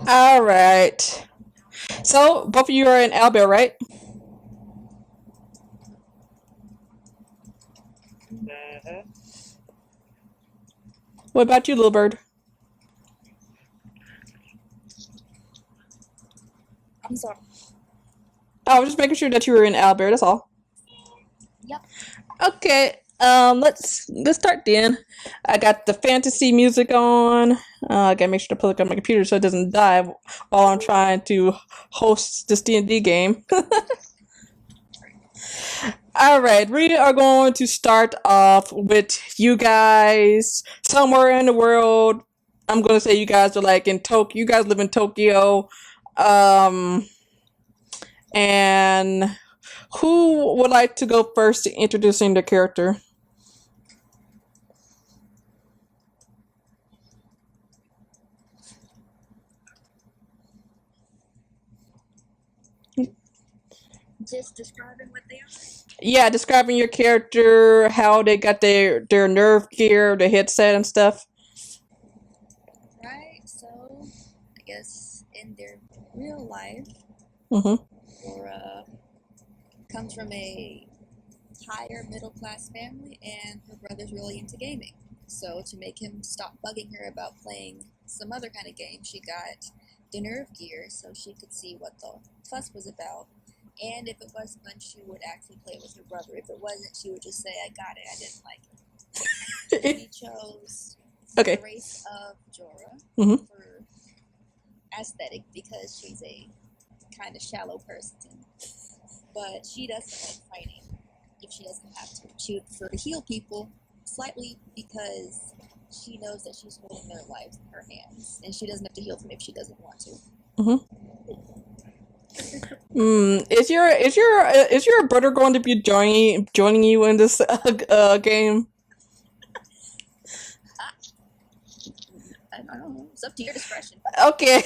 All right. So both of you are in Albert, right? Uh-huh. What about you, little bird? I'm sorry. I was just making sure that you were in Albert. That's all. Yep. Okay. Let's start then. I got the fantasy music on. I gotta make sure to plug it on my computer so it doesn't die while I'm trying to host this D&D game. All right, we are going to start off with you guys somewhere in the world. I'm going to say you guys are like in Tokyo. You guys live in Tokyo. Um, and who would like to go first to introducing the character? Just describing what they are. Yeah, describing your character, how they got their nerve gear, the headset and stuff. Right. So, I guess in their real life, Mm-hmm. Laura comes from a higher middle class family, and her brother's really into gaming. So, to make him stop bugging her about playing some other kind of game, she got the nerve gear so she could see what the fuss was about. And if it was fun, she would actually play with her brother. If it wasn't, she would just say, I got it, I didn't like it. She chose Okay. the race of Jorah Mhm. for aesthetic because she's a kind of shallow person. But she doesn't like fighting if she doesn't have to. She would prefer to heal people slightly because she knows that she's holding their lives in her hands, and she doesn't have to heal them if she doesn't want to. Is your brother going to be joining you in this game? I don't know. It's up to your discretion. Okay.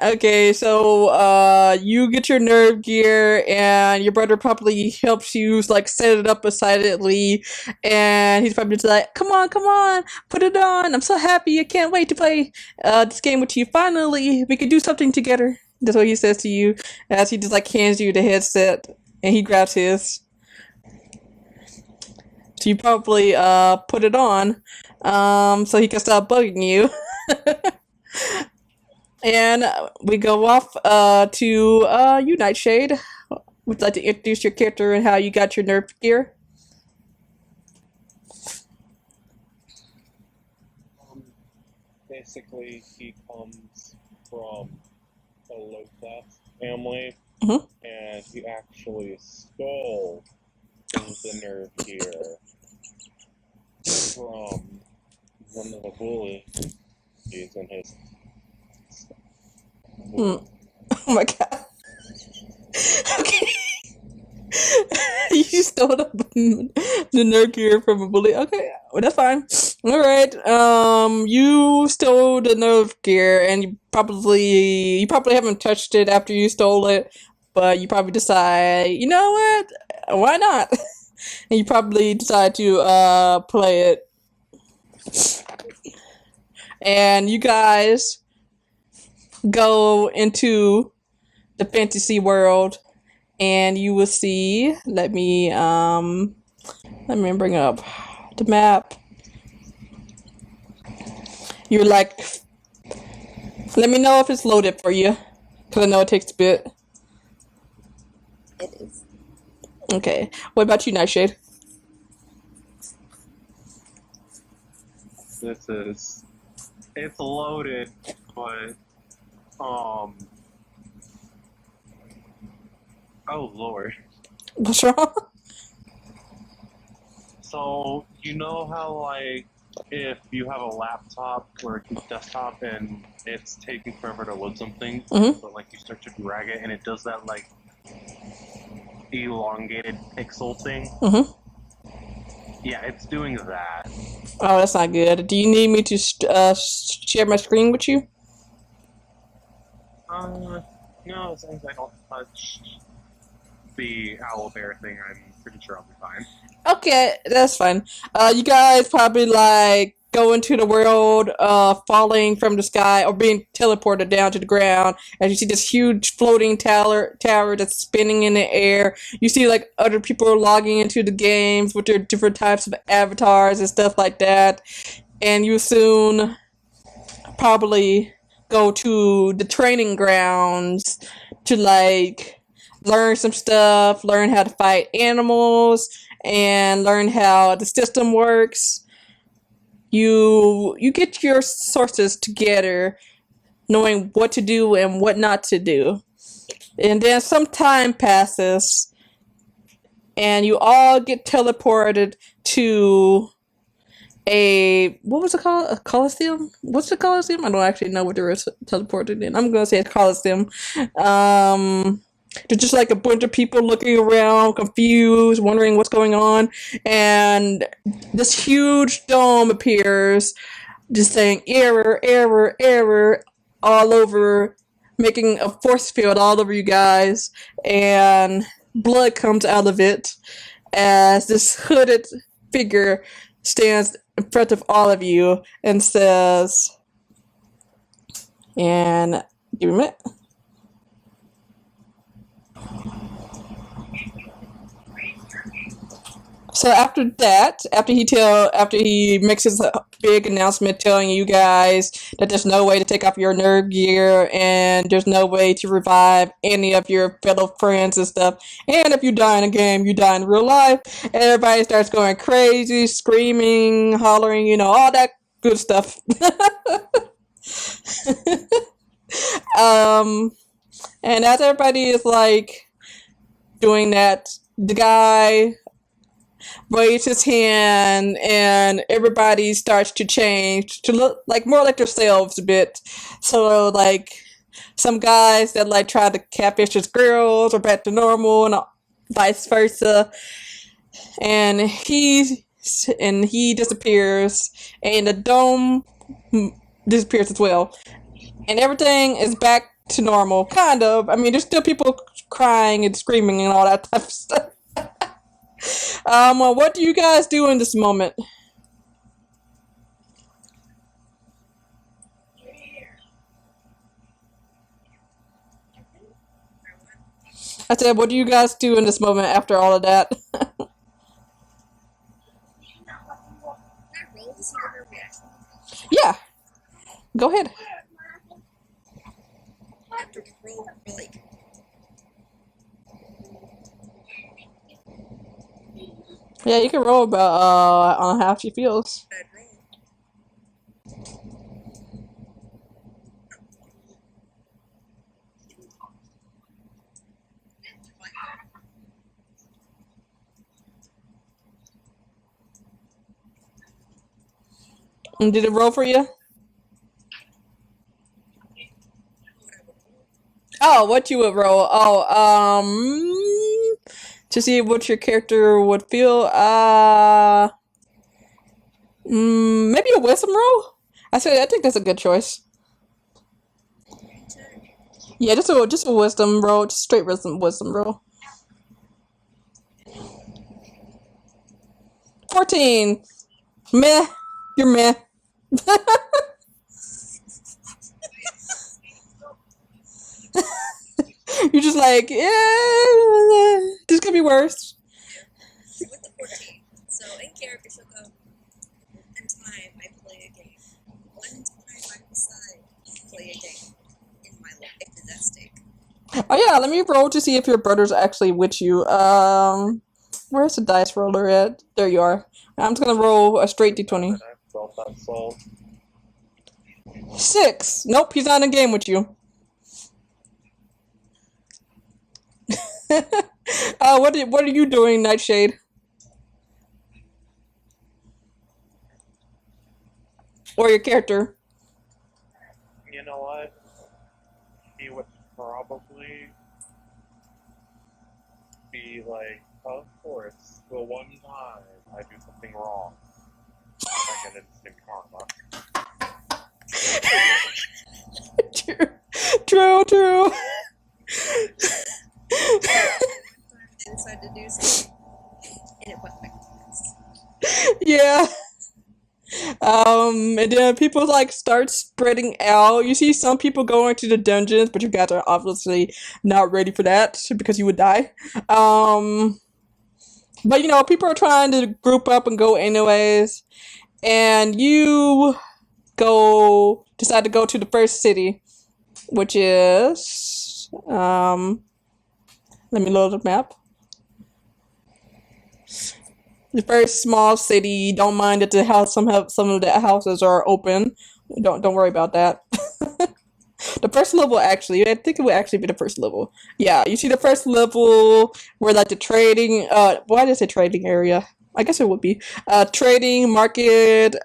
Okay, so you get your nerve gear, and your brother probably helps you like set it up decidedly, and he's probably just like, come on, put it on. I'm so happy. I can't wait to play this game with you. Finally, we can do something together. That's what he says to you as he just like hands you the headset, and he grabs his. So you probably put it on, so he can stop bugging you. And we go off to you, Nightshade. Would you like to introduce your character and how you got your nerf gear? Um, Basically, he comes from a low class family, Mhm. and he actually stole the nerve gear from one of the bullies in his. Hmm. Oh my god. Okay. You stole the nerf gear from a bully. Okay, well, that's fine. All right. You stole the nerf gear, and you probably haven't touched it after you stole it, but you probably decide, you know what? Why not? And you probably decide to play it. And you guys go into the fantasy world, and you will see. Let me bring up the map. You're like, let me know if it's loaded for you, because I know it takes a bit. It is. Okay. What about you, Nightshade? It's loaded, but um, oh lord. What's wrong? So you know how like if you have a laptop or a desktop and it's taking forever to load something, Mhm. but like you start to drag it and it does that like elongated pixel thing. Mhm. Yeah, it's doing that. Oh, that's not good. Do you need me to share my screen with you? No, as long as I don't touch the owl bear thing, I'm pretty sure I'll be fine. Okay, that's fine. You guys probably like go into the world, falling from the sky or being teleported down to the ground. As you see this huge floating tower that's spinning in the air. You see like other people logging into the games with their different types of avatars and stuff like that. And you soon probably go to the training grounds to like learn some stuff, learn how to fight animals, and learn how the system works. You get your sources together, knowing what to do and what not to do. And then some time passes, and you all get teleported to what was it called? A Coliseum? What's the Coliseum? I don't actually know what they were teleported in. I'm gonna say a Coliseum. There's just like a bunch of people looking around, confused, wondering what's going on, and this huge dome appears, just saying error, error, error, all over, making a force field all over you guys, and blood comes out of it as this hooded figure stands in front of all of you and says, and give me a minute. So after that, after he makes his big announcement telling you guys that there's no way to take off your nerve gear and there's no way to revive any of your fellow friends and stuff, and if you die in a game, you die in real life, everybody starts going crazy, screaming, hollering, all that good stuff. And as everybody is like doing that, the guy raise his hand and everybody starts to change to look like more like themselves a bit. So like some guys that like try to catfish as girls are back to normal and vice versa. And he disappears and the dome disappears as well. And everything is back to normal, kind of. I mean, there's still people crying and screaming and all that type of stuff. What do you guys do in this moment? I said, what do you guys do in this moment after all of that? Can I roll to see what her reaction is? Yeah, go ahead. After we roll, we're like, Yeah, you can roll about on how she feels. bad roll. And did it roll for you? Oh, what you would roll? Oh, to see what your character would feel. Maybe a wisdom roll. I think that's a good choice. Yeah, just a wisdom roll, just straight wisdom roll. 14. Meh. You're meh. You're just like, yeah, this could be worse. With the 14. So in character, she'll go, one time I play a game. One time I decide to play a game in my life. Is at stake. Oh yeah, let me roll to see if your brother's actually with you. Where's the dice roller at? There you are. I'm just gonna roll a straight d20. 6. Nope, he's not in a game with you. What are you doing, Nightshade? Or your character? You know what? He would probably be like, of course, the one time I do something wrong, I get instant karma. True. They decided to do something, and it went back to this. Yeah. And then people like start spreading out. You see some people going to the dungeons, but you guys are obviously not ready for that because you would die. Um, but people are trying to group up and go anyways, and you decide to go to the first city, which is let me load the map. The first small city. Don't mind that some of the houses are open. Don't worry about that. The first level, actually, I think it would actually be the first level. Yeah, you see the first level where like the trading. Why did I say trading area? I guess it would be trading market.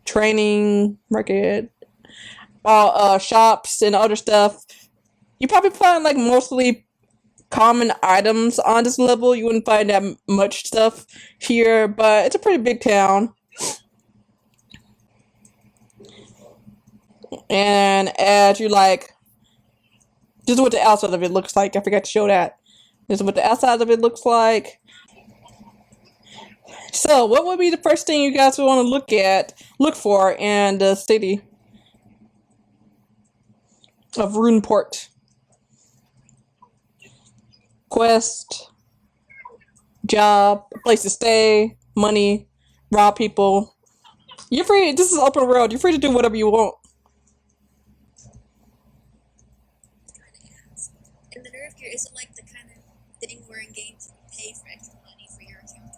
Training market. All shops and other stuff. You probably find like mostly common items on this level. You wouldn't find that much stuff here, but it's a pretty big town. And as you like, this is what the outside of it looks like. I forgot to show that. This is what the outside of it looks like. So, what would be the first thing you guys would want to look for in the city of Runeport? Quest, job, place to stay, money, rob people. You're free. This is open world. You're free to do whatever you want. And the nerve gear isn't like the kind of thing where in games you pay for extra money for your account.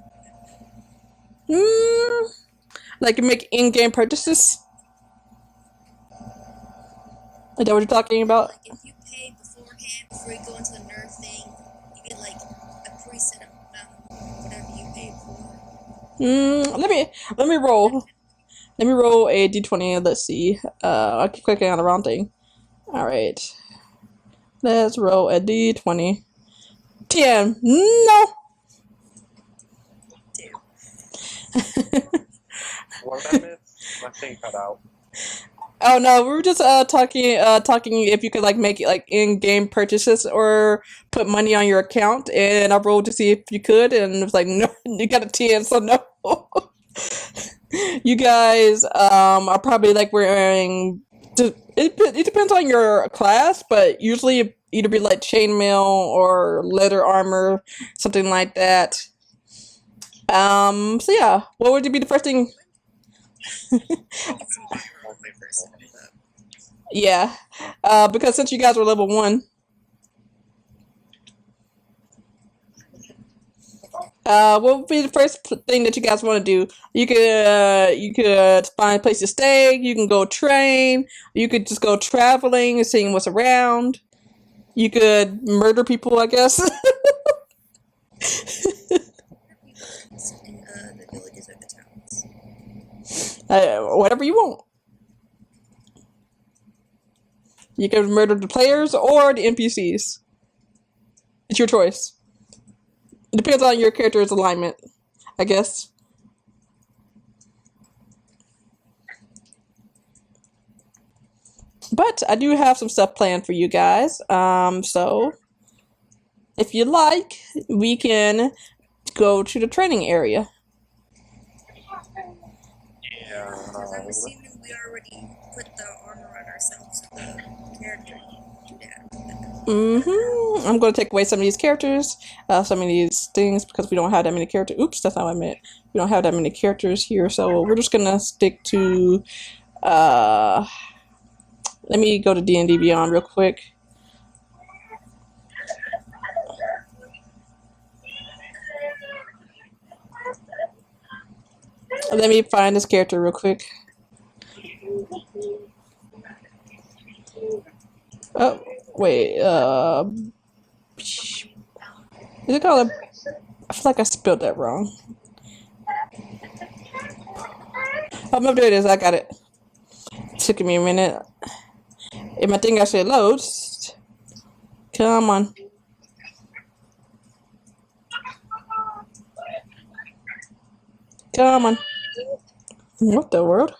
Like you make in-game purchases. Is that what you're talking about? Like if you pay beforehand before you go into the nerve thing, you get like a preset amount of whatever you paid for. Let me roll. Let me roll a d20. Let's see. I keep clicking on the wrong thing. All right. Let's roll a d20. 10. No. What did I miss? My thing cut out. Oh no, we were just talking if you could like make like in-game purchases or put money on your account, and I rolled to see if you could, and it was like no, you got a 10, so no. You guys are probably like wearing. It depends on your class, but usually it either be like chainmail or leather armor, something like that. So yeah, what would be the first thing? Yeah, because since you guys were level 1, what would be the first thing that you guys want to do? You could find a place to stay. You can go train. You could just go traveling and seeing what's around. You could murder people, I guess. In the villages or the towns. Whatever you want. You can murder the players or the NPCs. It's your choice. It depends on your character's alignment, I guess. But I do have some stuff planned for you guys. So if you like, we can go to the training area. Yeah. Because I'm assuming we already put the armor on ourselves, so the character do that. I'm going to take away some of these characters, some of these things, because we don't have that many characters. Oops, that's not what I meant. We don't have that many characters here, so we're just going to stick to... let me go to D&D Beyond real quick. Let me find this character real quick. Oh, wait, is it called I feel like I spelled that wrong. Oh, no, there it is. I got it. Took me a minute. If my thing actually loads. Come on. Come on. What the world?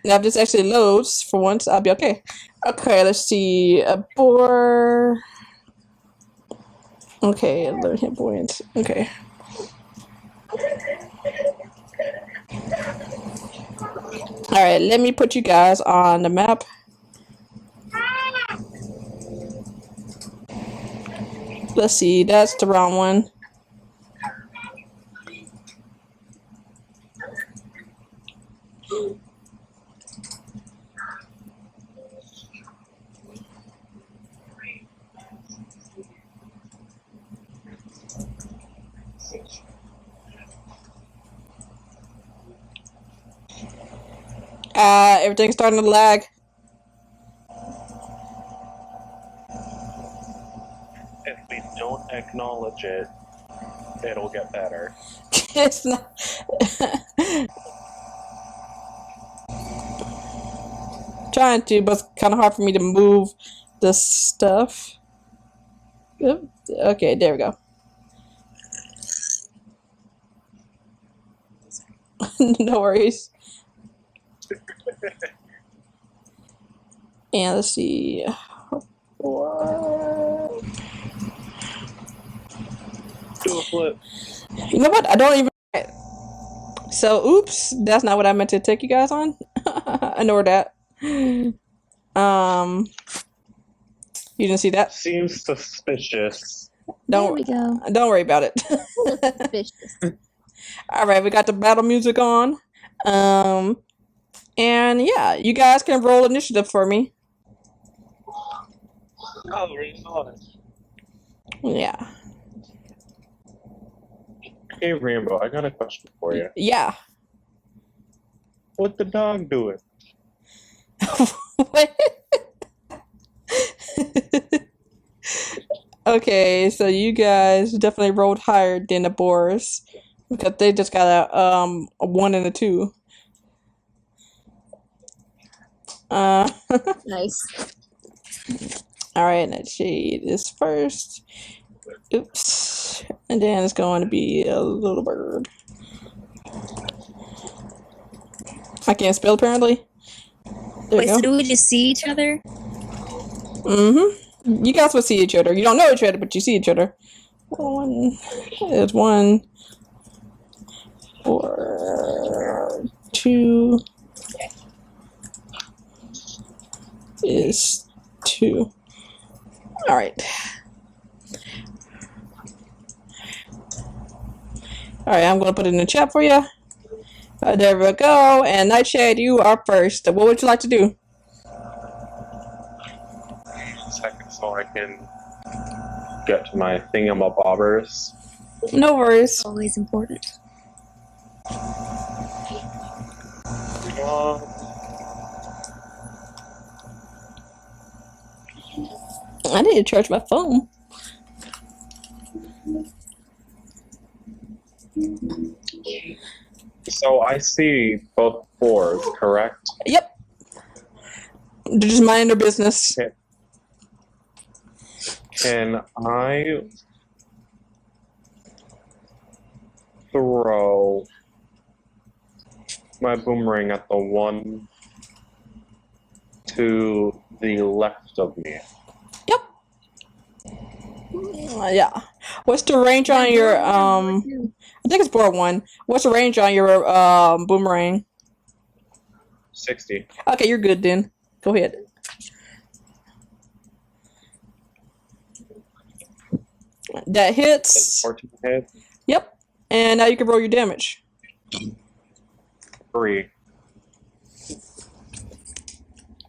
Now, if this actually loads for once, I'll be okay. Okay, let's see. A boar. Okay, 11 hit points. Okay. Alright, let me put you guys on the map. Let's see, that's the wrong one. Everything's starting to lag. If we don't acknowledge it, it'll get better. It's not. Trying to, but it's kind of hard for me to move the stuff. Yep. Okay, there we go. No worries. And let's see. What? Do a flip. You know what? I don't even. So, oops, that's not what I meant to take you guys on. I know that. You didn't see that? Seems suspicious. There we go. Don't worry about it. Suspicious. All right, we got the battle music on. And yeah, you guys can roll initiative for me. Oh, really nice. Yeah. Hey, Rainbow, I got a question for you. Yeah. What the dog doing? Okay, so you guys definitely rolled higher than the boars because they just got a 1 and a 2. Nice. All right, let's see this first. Oops, and then it's going to be a little bird. I can't spell apparently. There Wait, you so go. do we just see each other? You guys will see each other. You don't know each other, but you see each other. There's 1, 4, 2 is 2. All right. All right, I'm going to put it in the chat for you. There we go. And Nightshade, you are first. What would you like to do? Second, so I can get to my thingamabobbers. No worries. Always important. I need to charge my phone. So I see both boards, correct? Yep. They're just minding their business. Can I throw my boomerang at the one to the left of me? Yep. Yeah. What's the range on your I think it's board 1. What's the range on your boomerang? 60. Okay, you're good then. Go ahead. That hits. 14 hit. Yep. And now you can roll your damage. 3.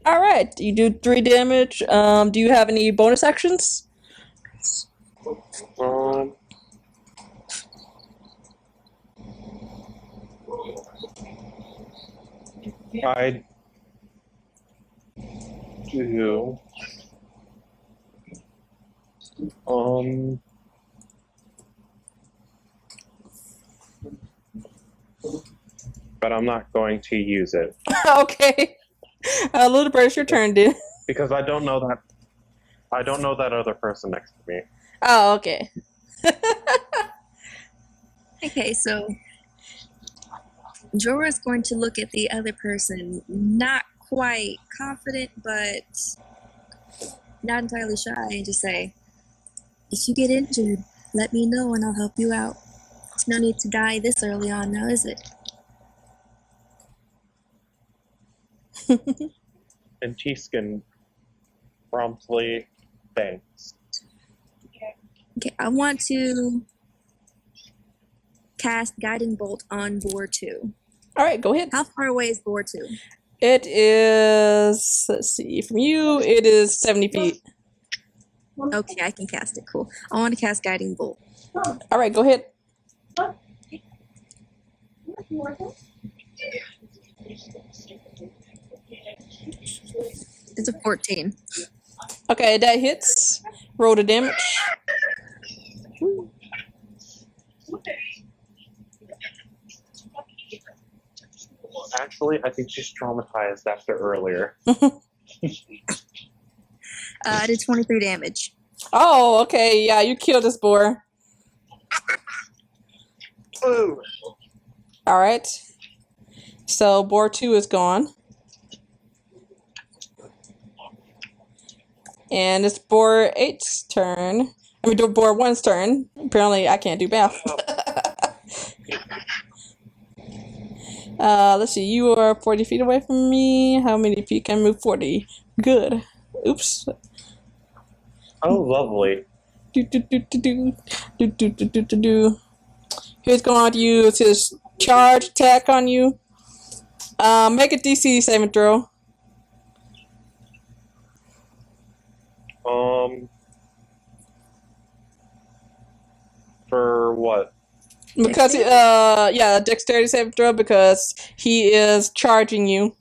All right. You do 3 damage. Do you have any bonus actions? I do. But I'm not going to use it Okay. Little bird, it's your turn, then. because I don't know that other person next to me. Oh, okay. Okay, so Jorah's going to look at the other person, not quite confident, but not entirely shy, and just say, if you get injured, let me know and I'll help you out. There's no need to die this early on now, is it? And Cheeskin promptly thanks. Okay, I want to cast Guiding Bolt on Boar 2. All right, go ahead. How far away is Boar 2? It is, let's see, from you, it is 70 feet. Okay, I can cast it. Cool. I want to cast Guiding Bolt. All right, go ahead. It's a 14. Okay, that hits. Roll the damage. Actually, I think she's traumatized after earlier. I did 23 damage. Oh, okay, yeah, you killed this boar. Ooh. All right. So boar 2 is gone. And it's boar 8's turn. I mean, boar 1's turn. Apparently, I can't do math. Let's see. You are 40 feet away from me. How many feet can I move? 40. Good. Oops. Oh, lovely. Do, do, do, do, do. Do, do, do, do, do, do. He's going to use his charge attack on you. Make a DC saving throw. For what? Because, yeah, dexterity saving throw because he is charging you.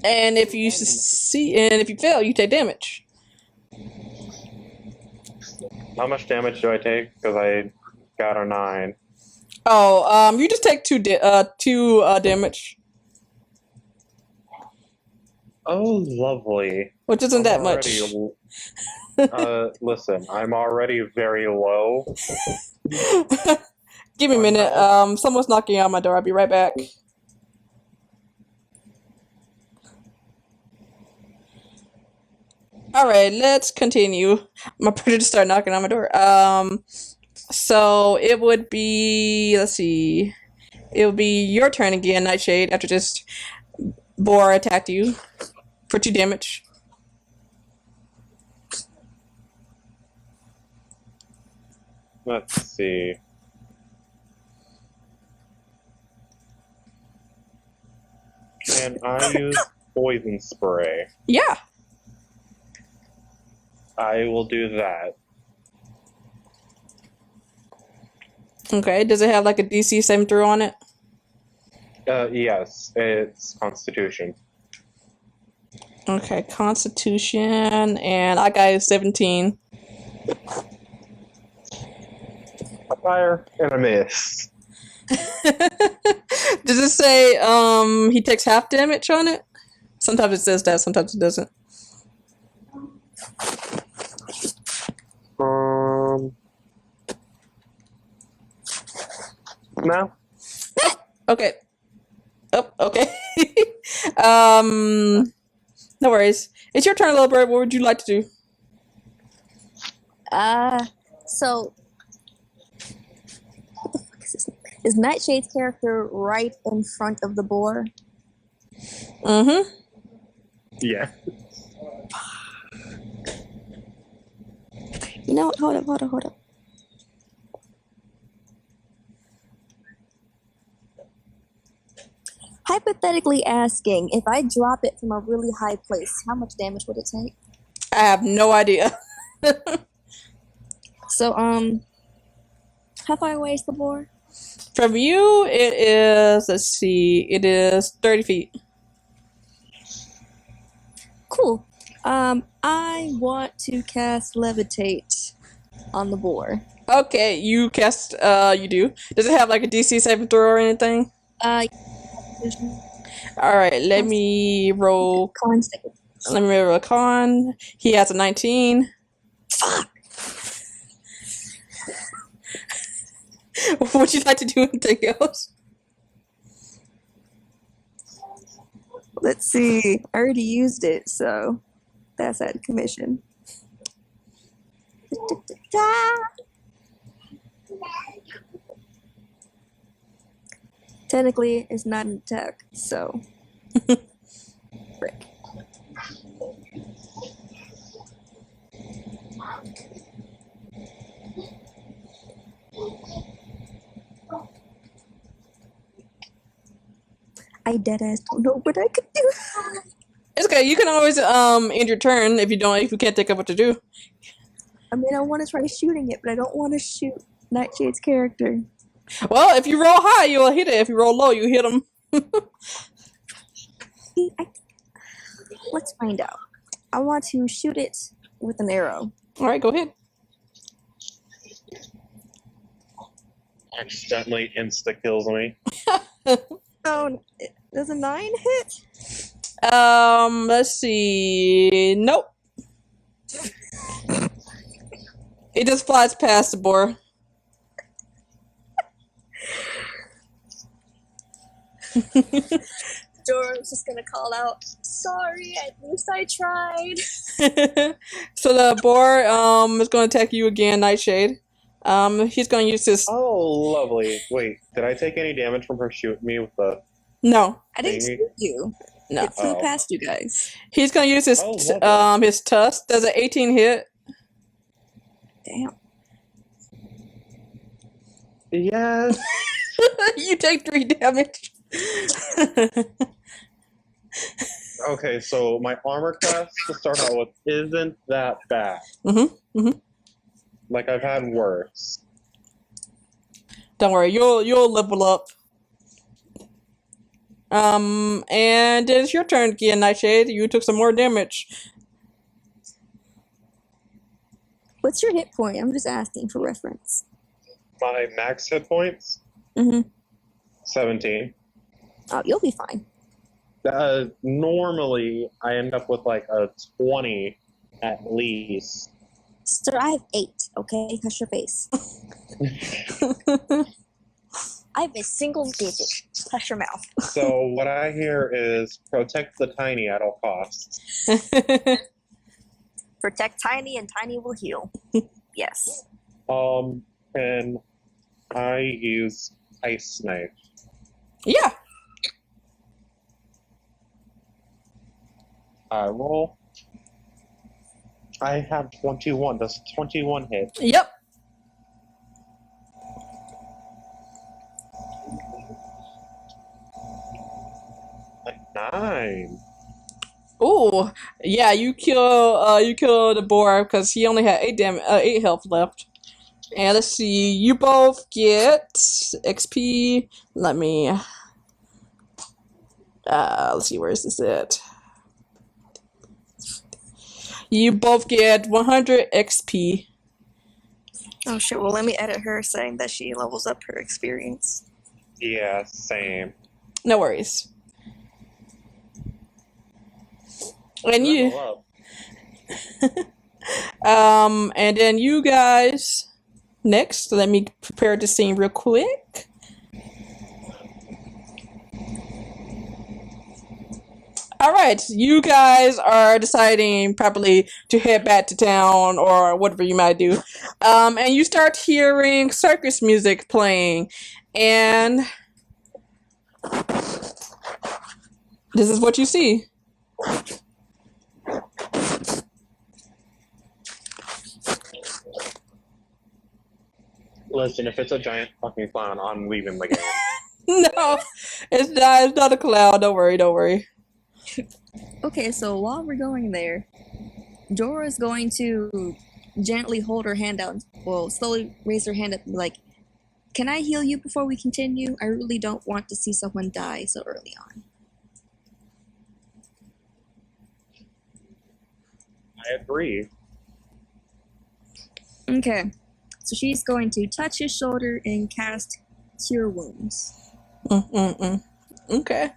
And if you if you fail, you take damage. How much damage do I take? Because I got a 9. Oh, you just take 2 damage, Oh, lovely. which isn't that much. Listen, I'm already very low. Give me a minute. Someone's knocking on my door. I'll be right back. All right, let's continue. My predator start knocking on my door. So it would be, let's see, it would be your turn again, Nightshade, after this boar attacked you for 2 damage. Let's see. Can I use poison spray? Yeah. I will do that. Okay, does it have like a DC saving throw on it? Yes, it's Constitution. Okay, Constitution, and I got a 17. A fire and a miss. Does it say he takes half damage on it? Sometimes it says that, sometimes it doesn't. No. Okay. Oh, okay. No worries. It's your turn, little bird. What would you like to do? So what the fuck is this? Is Nightshade's character right in front of the boar? Mm-hmm. Yeah. You know what? Hold up. Hypothetically asking, if I drop it from a really high place, how much damage would it take? I have no idea. So, how far away is the boar? From you, it is, let's see, it is 30 feet. Cool. I want to cast Levitate on the boar. Okay, you cast, you do. Does it have like a DC saving throw or anything? Alright, let me roll. Con save. Let me roll a con. He has a 19. Fuck! Would you like to do anything else? Let's see. I already used it, so that's out of commission. Technically, it's not an attack, so. Frick. I deadass don't know what I could do. It's okay. You can always end your turn if you can't think of what to do. I mean, I want to try shooting it, but I don't want to shoot Nightshade's character. Well, if you roll high, you'll hit it. If you roll low, you hit him. Let's find out. I want to shoot it with an arrow. All right, go ahead. Accidentally insta kills me. Oh, does a 9 hit? Let's see. Nope. It just flies past the boar. Jorah's just gonna call out, "Sorry, at least I tried." So the boar is going to attack you again, Nightshade. He's going to use his. Oh, lovely. Wait, did I take any damage from her shooting me with the... No, I didn't Thingy? shoot you. no. It flew Oh. past you guys. He's going to use his Oh, lovely. his tusk. Does an 18 hit? Damn. Yes. You take 3 damage. Okay, so my armor class to start out with isn't that bad. Mm-hmm. Like, I've had worse. Don't worry, you'll level up. And it's your turn again, Nightshade. You took some more damage. What's your hit point? I'm just asking for reference. My max hit points? Mm-hmm. 17. Oh, you'll be fine. Normally, I end up with like a 20 at least. Sir, I have 8, okay? Hush your face. I have a single digit. Hush your mouth. So what I hear is protect the tiny at all costs. Protect Tiny and Tiny will heal. Yes. And I use ice knife. Yeah. I roll. I have 21. Does 21 hit? Yep. A 9. Ooh, yeah. You kill the boar because he only had 8 health left. And let's see. You both get XP. Let me. Let's see. Where is this at? You both get 100 XP. Oh shit, well let me edit her saying that she levels up her experience. Yeah, same. No worries. And you, Level up. and then you guys next. Let me prepare the scene real quick. All right, you guys are deciding probably to head back to town or whatever you might do. And you start hearing circus music playing, and this is what you see. Listen, if it's a giant fucking clown, I'm leaving the game. No, it's not a cloud. Don't worry. Okay, so while we're going there, Jorah's going to gently hold her hand out, well, slowly raise her hand up and be like, "Can I heal you before we continue? I really don't want to see someone die so early on." I agree. Okay, so she's going to touch his shoulder and cast Cure Wounds. Okay.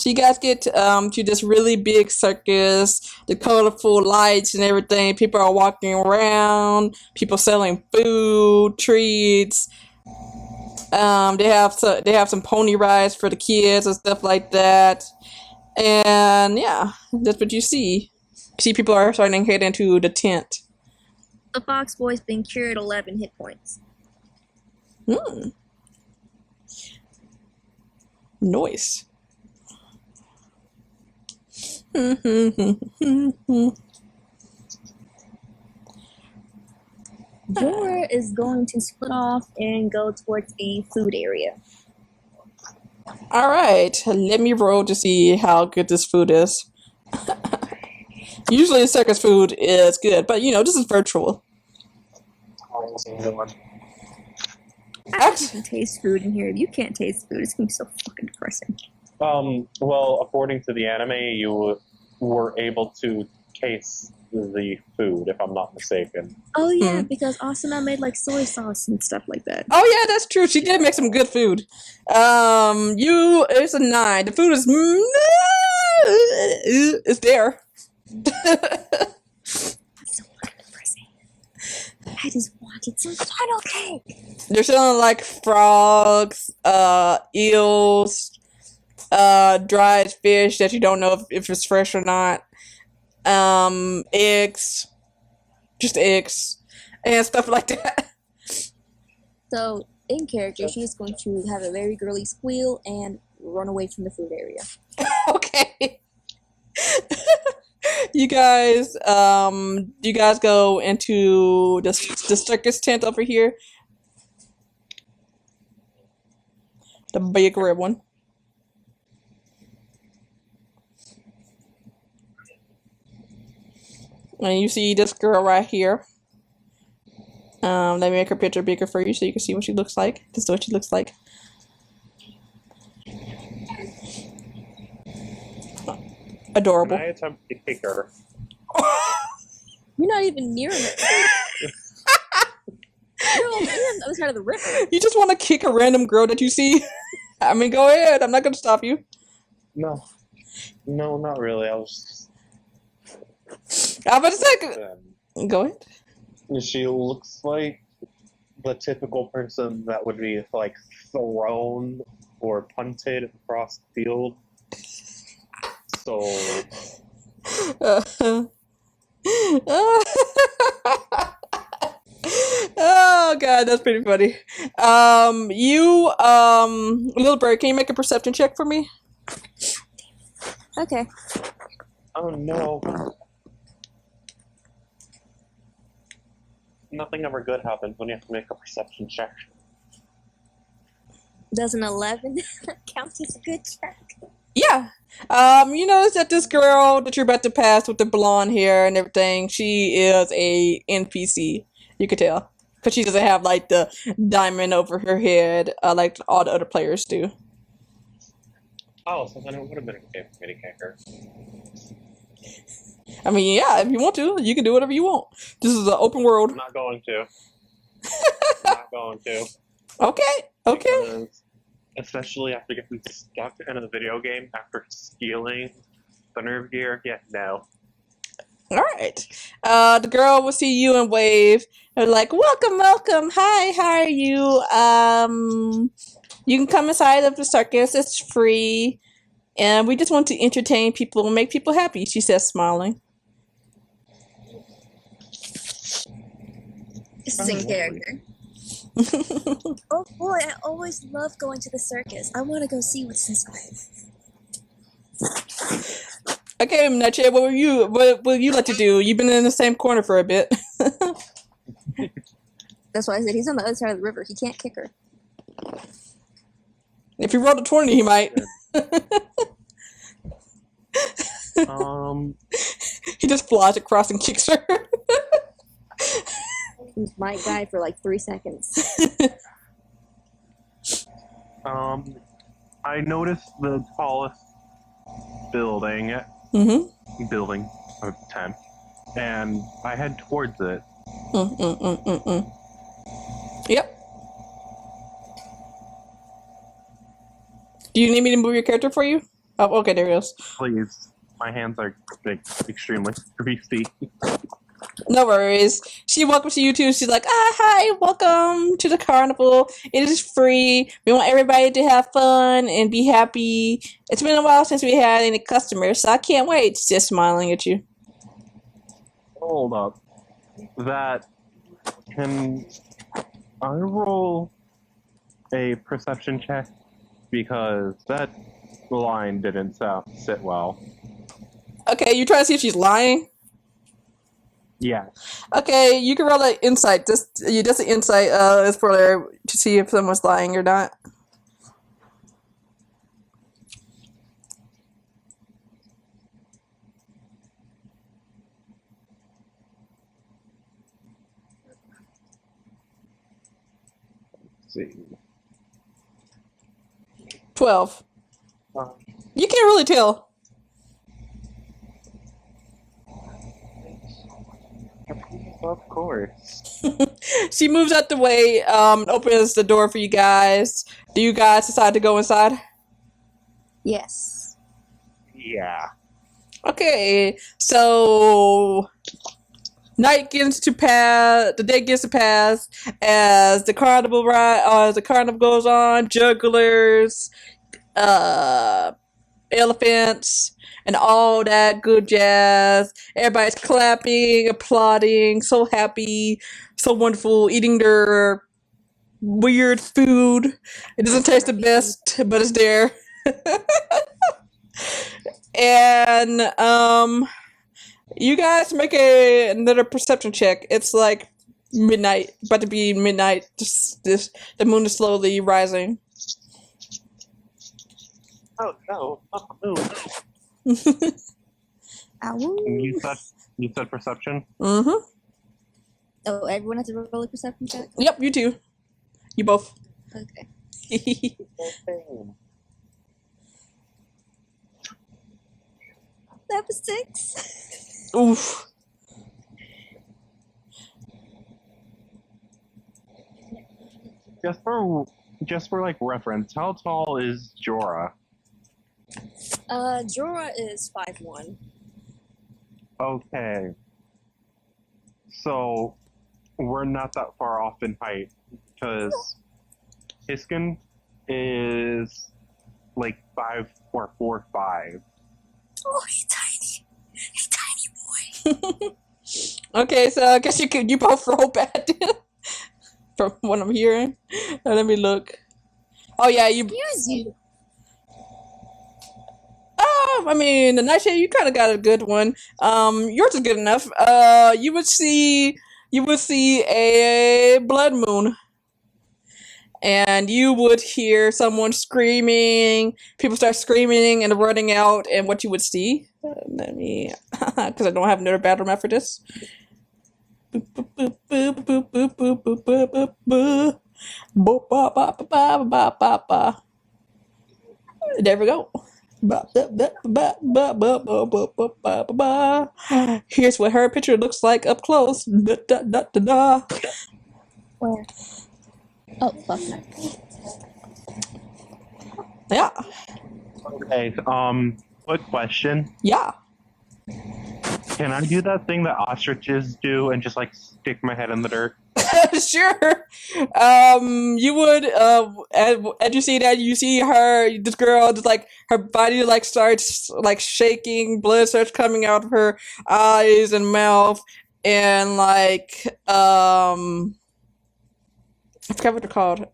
So you guys get to this really big circus, the colorful lights and everything. People are walking around, people selling food, treats. They have some pony rides for the kids and stuff like that. And yeah, that's what you see. You see people are starting to head into the tent. The Fox Boy's been cured 11 hit points. Hmm. Nice. Dora is going to split off and go towards the food area. All right, let me roll to see how good this food is. Usually, circus food is good, but this is virtual. I can taste food in here. If you can't taste food, it's gonna be so fucking depressing. Well, according to the anime, you were able to taste the food, if I'm not mistaken. Oh yeah, because Asuna made like soy sauce and stuff like that. Oh yeah, that's true. She did make some good food. It's a 9. The food is it's there. That's so fucking depressing. I just wanted some funnel cake. They're selling like frogs, eels, dried fish that you don't know if it's fresh or not. Eggs, just eggs, and stuff like that. So in character, she's going to have a very girly squeal and run away from the food area. Okay. You guys go into the circus tent over here? The big red one. And you see this girl right here. Let me make her picture bigger for you so you can see what she looks like. This is what she looks like. Adorable. Can I attempt to kick her? You're not even near it. You're on the other side of the river. You just want to kick a random girl that you see? I mean, go ahead. I'm not going to stop you. No, not really. I was. I'm about to say, go ahead. She looks like the typical person that would be like thrown or punted across the field. So. Oh god, that's pretty funny. Little bird, can you make a perception check for me? Okay. Oh no. Nothing ever good happens when you have to make a perception check. Does an 11 count as a good check? Yeah. You notice that this girl that you're about to pass with the blonde hair and everything, she is a NPC. You could tell. Because she doesn't have, like, the diamond over her head like all the other players do. Oh, so then it would have been okay for me to kick her. I mean, yeah, if you want to, you can do whatever you want. This is an open world. I'm not going to. Not going to. Okay. Because, especially after getting stuck in a video game after stealing the nerve gear, yeah, no. Alright. The girl will see you and wave. They're like, welcome. Hi, how are you? You can come inside of the circus. It's free. And we just want to entertain people and make people happy, she says, smiling. This is in character. Oh boy, I always love going to the circus. I want to go see what's inside. Okay, Nache, what will you like to do? You've been in the same corner for a bit. That's why I said he's on the other side of the river. He can't kick her. If he rolled a 20, he might. He just flies across and kicks her. He's my guy for like 3 seconds. I noticed the tallest building building of 10, and I head towards it. Yep. Do you need me to move your character for you? Oh, okay, there he goes. Please. My hands are extremely greasy. No worries. She welcomes you too. She's like, hi, welcome to the carnival. It is free. We want everybody to have fun and be happy. It's been a while since we had any customers, so I can't wait. Just smiling at you. Hold up. That can I roll a perception check? Because that line didn't sit well. Okay, you trying to see if she's lying? Yeah. Okay, you can roll an insight. Just an insight is for to see if someone's lying or not. Let's see. 12. Uh, You can't really tell. of course. She moves out the way, opens the door for you guys. Do you guys decide to go inside? Yes. Yeah. Okay, so night begins to pass. The day begins to pass as the carnival goes on. Jugglers, elephants, and all that good jazz. Everybody's clapping, applauding, so happy, so wonderful, eating their weird food. It doesn't taste the best, but it's there. And you guys make another perception check. It's like midnight, about to be midnight. Just the moon is slowly rising. Oh no, not the moon. Ow. You said perception? Mm-hmm. Oh, everyone has to roll a perception check? Yep, you too. You both. Okay. That was 6. Oof. Just for like reference, how tall is Jorah? Jorah is 5'1". Okay. So we're not that far off in height because Hiskin is like 5 or 4'5". Oh, he's tiny. He's tiny boy. Okay, so I guess you both roll bad from what I'm hearing. Let me look. Oh yeah, Excuse you. I mean, the nightshade, you kind of got a good one. Yours is good enough. You would see a blood moon, and you would hear someone screaming. People start screaming and running out, and what you would see. Let me, because I don't have another battle map for this. Boop, boop, boop, boop, boop, boop, boop, boop, boop, boop, boop. Boop, ba, ba, ba, ba, ba, ba, ba. There we go. Ba, ba, ba, ba, ba, ba, ba, ba, ba, ba, ba, ba. Here's what her picture looks like up close. Da, da, da, da, da. Where? Oh, fuck. Yeah, Okay. Quick question. yeah. Can I do that thing that ostriches do and just like stick my head in the dirt? Sure. You would as you see that, you see this girl, just like her body like starts like shaking, blood starts coming out of her eyes and mouth, and like I forgot what they're called.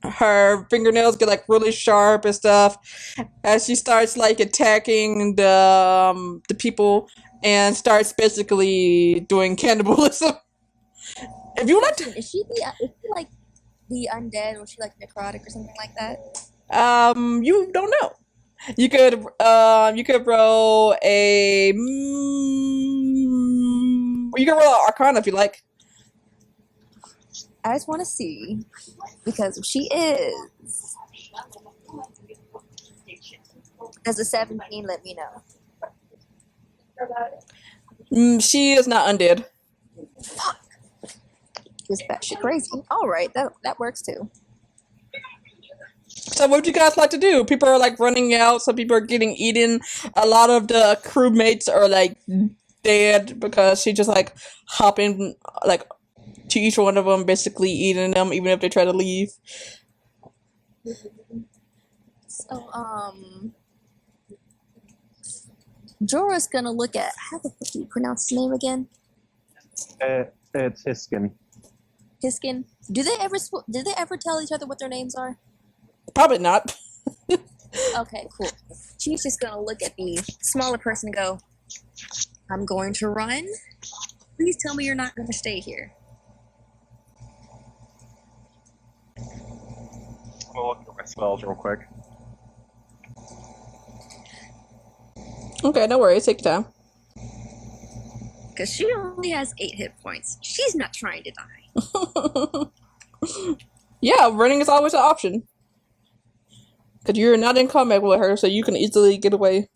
Her fingernails get like really sharp and stuff as she starts like attacking the people and starts basically doing cannibalism. If you would like to, Is she like the undead, or is she like necrotic or something like that? you don't know. You could roll a you can roll an Arcana if you like. I just want to see, because if she is, as a 17, let me know. She is not undead. She's batshit crazy. All right, that works too. So what would you guys like to do? People are like running out. Some people are getting eaten. A lot of the crewmates are like dead because she just like hopping like to each one of them, basically eating them, even if they try to leave. So, Jorah's gonna look at how the fuck do you pronounce his name again? It's Hiskin. Hiskin. Do they ever tell each other what their names are? Probably not. Okay, cool. She's just gonna look at the smaller person and go, I'm going to run. Please tell me you're not gonna stay here. I'll look at my spells real quick. Okay, no worries. Take your time. Because she only has 8 hit points. She's not trying to die. Yeah, running is always an option. Because you're not in combat with her, so you can easily get away.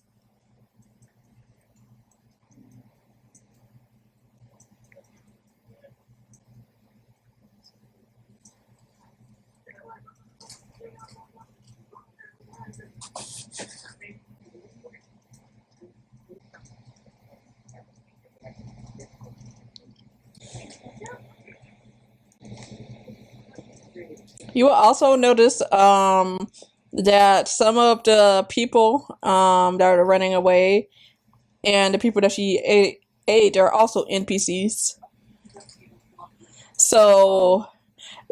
You will also notice that some of the people that are running away and the people that she ate are also NPCs. So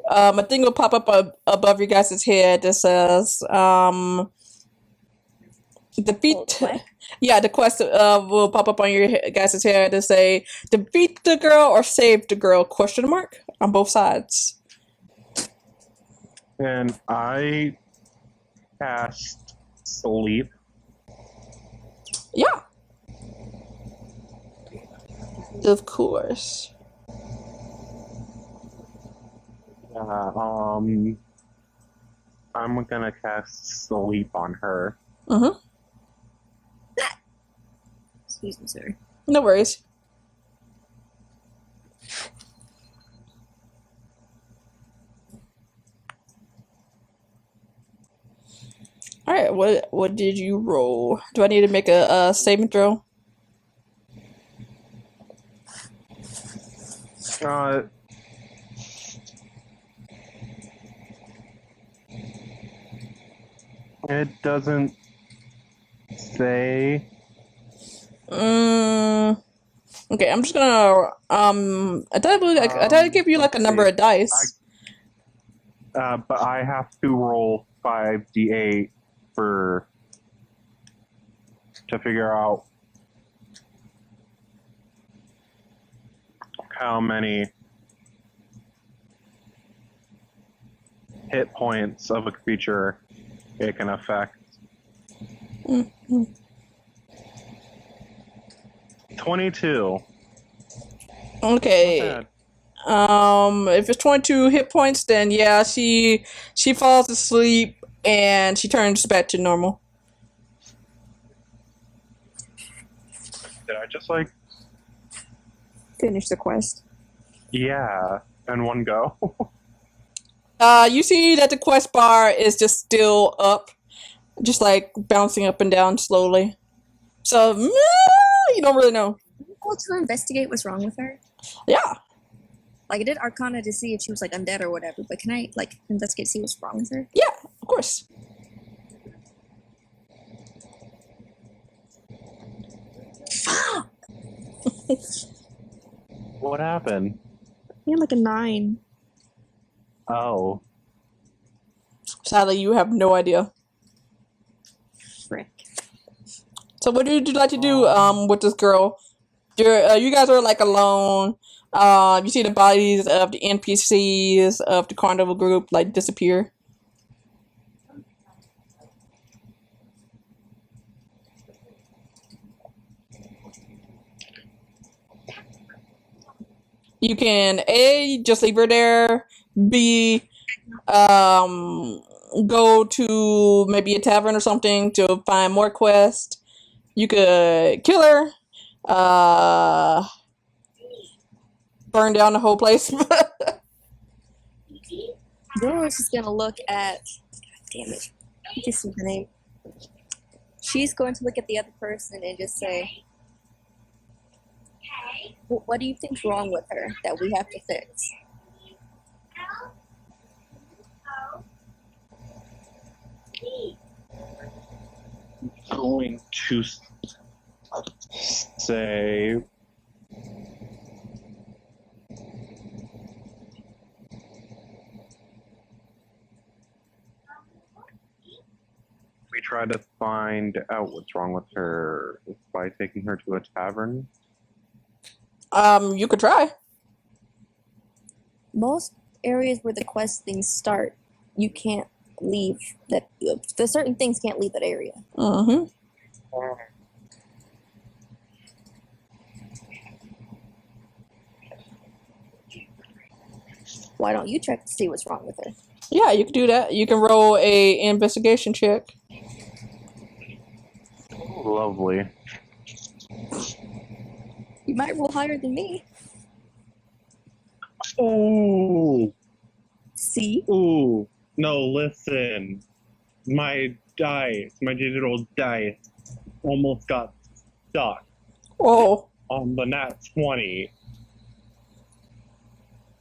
a thing will pop up above your guys' head that says defeat. What? Yeah, the quest will pop up on your guys' head to say defeat the girl or save the girl? Question mark on both sides. And I cast sleep. Yeah, of course. I'm gonna cast sleep on her. Mm-hmm. Excuse me, sir. No worries. All right, what did you roll? Do I need to make a saving throw? Uh, it doesn't say. Okay, I'm just gonna I thought I'd give you like a let's number see. of dice. But I have to roll 5d8 to figure out how many hit points of a creature it can affect. Mhm. 22. Okay. Not bad. If it's 22 hit points, then yeah, she falls asleep and she turns back to normal. Did I just Finish the quest. yeah, in one go? You see that the quest bar is just still up, just like bouncing up and down slowly. So you don't really know. Able to investigate what's wrong with her? Yeah. Like, I did Arcana to see if she was, like, undead or whatever, but can I, like, investigate to see what's wrong with her? Yeah, of course. What happened? You had, like, a 9. Oh. Sadly, you have no idea. Frick. So what would you like to do with this girl? You guys are like alone. You see the bodies of the NPCs of the carnival group like disappear. You can A, just leave her there. B, go to maybe a tavern or something to find more quests. You could kill her. Burn down the whole place. Doris is gonna look at. God damn it. This is her name. She's going to look at the other person and just say, What do you think's wrong with her that we have to fix? Going to say we try to find out what's wrong with her by taking her to a tavern. You could try. Most areas where the quest things start, you can't leave that. The certain things can't leave that area. Mm-hmm. Why don't you check to see what's wrong with her? Yeah, you can do that. You can roll a investigation check. Lovely. You might roll higher than me. Oh, See? ooh. No, listen. My dice, my digital dice, almost got stuck Whoa. on the nat 20.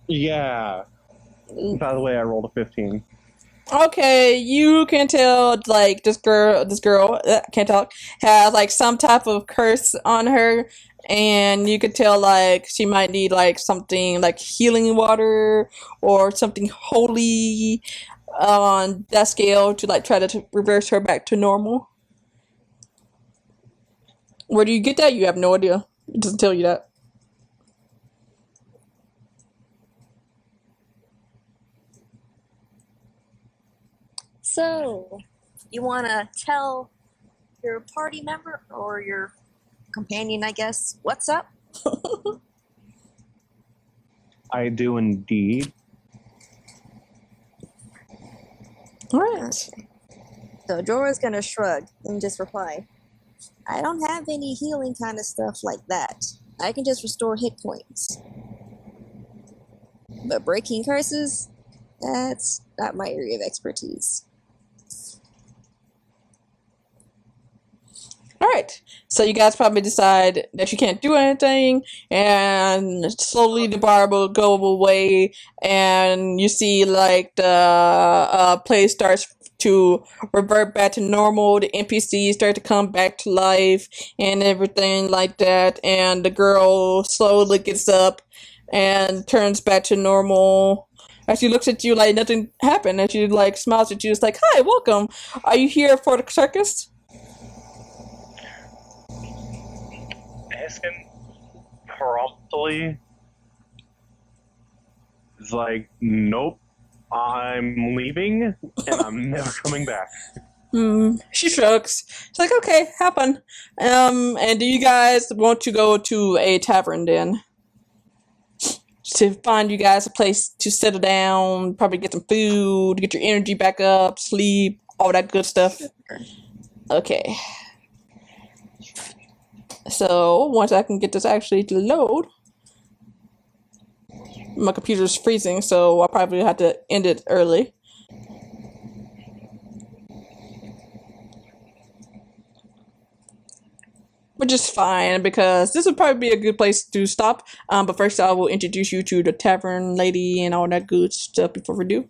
Yeah. By the way, I rolled a 15. Okay, you can tell like this girl can't talk, has like some type of curse on her, and you could tell like she might need like something like healing water or something holy on that scale to like try to reverse her back to normal. Where do you get that? You have no idea. It doesn't tell you that. So, you want to tell your party member or your companion, I guess, what's up? I do indeed. All right. So, Jorah's going to shrug and just reply, I don't have any healing kind of stuff like that. I can just restore hit points. But breaking curses, that's not my area of expertise. All right. So you guys probably decide that you can't do anything, and slowly the bar will go away, and you see like the place starts to revert back to normal. The NPCs start to come back to life and everything like that, and the girl slowly gets up and turns back to normal. As she looks at you like nothing happened, and she like smiles at you, it's like, "Hi, welcome. Are you here for the circus?" Asking promptly is like, nope, I'm leaving and I'm never coming back. She shrugs. She's like, okay, have fun. And do you guys want to go to a tavern then? To find you guys a place to settle down, probably get some food, get your energy back up, sleep, all that good stuff. Okay. So, once I can get this actually to load, my computer's freezing, so I'll probably have to end it early. Which is fine, because this would probably be a good place to stop. But first I will introduce you to the Tavern Lady and all that good stuff before we do.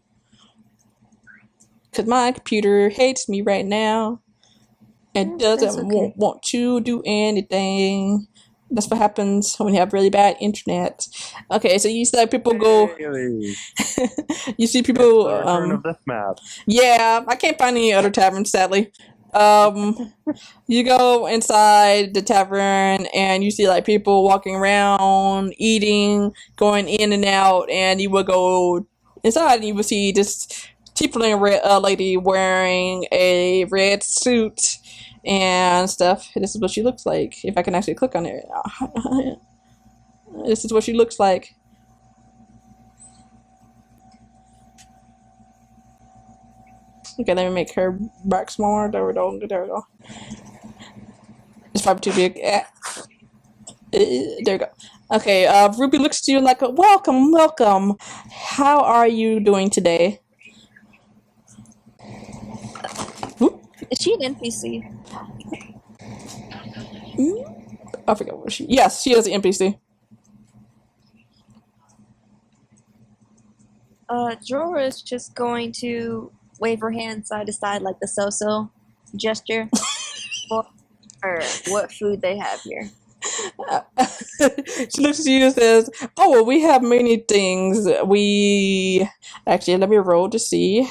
Because my computer hates me right now. It doesn't want to do anything. That's what happens when you have really bad internet. Okay, so you see like people go... you see people... The return of this map. Yeah, I can't find any other taverns, sadly. You go inside the tavern and you see like people walking around, eating, going in and out, and you will go inside and you will see this tiefling lady wearing a red suit and stuff. This is what she looks like. If I can actually click on it. This is what she looks like. Okay, let me make her back smaller. There we go. There we go. It's probably too big. There we go. Okay, Ruby looks to you like, welcome, welcome. How are you doing today? Is she an NPC? I forget what she. Yes, she is an NPC. Jorah is just going to wave her hand side to side like the so-so gesture for what food they have here. She looks at you and says, "Oh, well, we have many things. We actually let me roll to see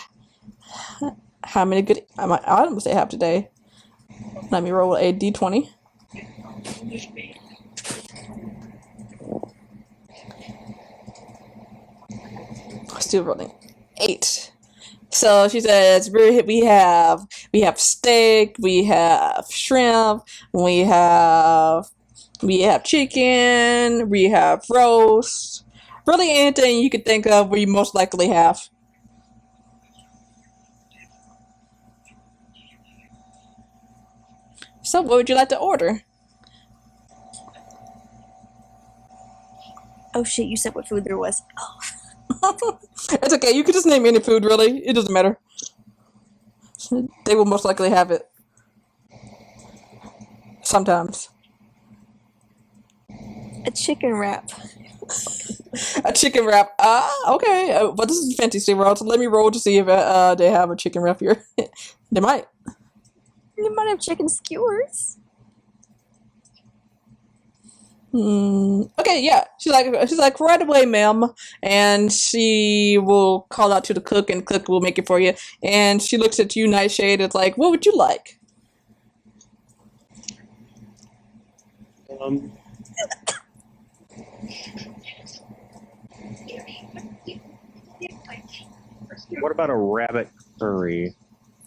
how many good items they have today. Let me roll a d20. Still rolling 8. So she says we have steak, we have shrimp, we have chicken, we have roast. Really anything you could think of we most likely have. So what would you like to order? Oh shit, you said what food there was. It's okay, you can just name any food really. It doesn't matter. They will most likely have it. Sometimes. A chicken wrap. A chicken wrap. Okay. But this is fantasy world, so let me roll to see if they have a chicken wrap here. They might. You might have chicken skewers. Okay, yeah. She's like right away, ma'am, and she will call out to the cook, and the cook will make it for you. And she looks at you, Nightshade. It's like, what would you like? Um, what about a rabbit curry?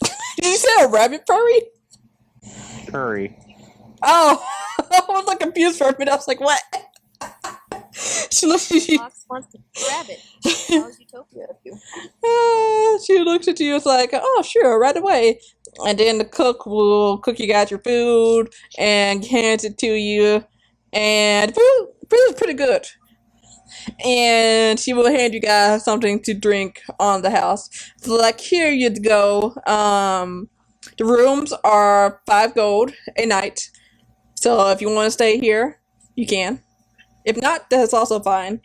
Did you say a rabbit curry? Curry. Oh, I was like confused for a minute. I was like, what? She looks at you. Fox wants to grab it. How's Utopia of you? She looks at you. It's like, oh, sure, right away. And then the cook will cook you guys your food and hands it to you. And food is pretty good. And she will hand you guys something to drink on the house. So, like, here you go. The rooms are 5 gold a night. So if you want to stay here, you can. If not, that's also fine.